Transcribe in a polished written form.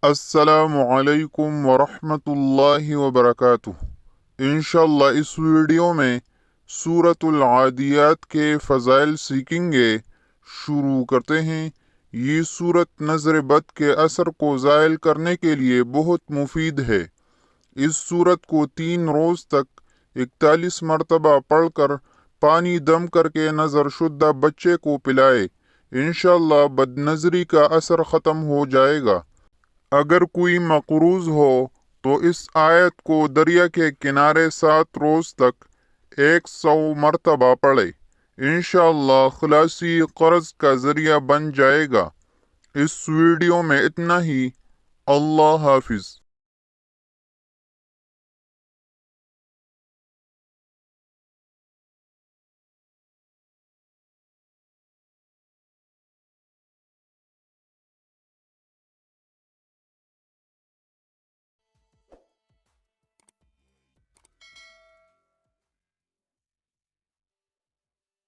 السلام علیکم ورحمۃ اللہ وبرکاتہ۔ انشاءاللہ اس ویڈیو میں سورۃ العادیات کے فضائل سیکھیں گے۔ شروع کرتے ہیں۔ یہ سورت نظر بد کے اثر کو زائل کرنے کے لیے بہت مفید ہے۔ اس سورت کو 3 روز تک 41 مرتبہ پڑھ کر پانی دم کر کے نظر شدہ بچے کو پلائے، انشاءاللہ بد نظری کا اثر ختم ہو جائے گا۔ اگر کوئی مقروض ہو تو اس آیت کو دریا کے کنارے 7 روز تک 100 مرتبہ پڑھے، انشاءاللہ خلاصی قرض کا ذریعہ بن جائے گا۔ اس ویڈیو میں اتنا ہی۔ اللہ حافظ۔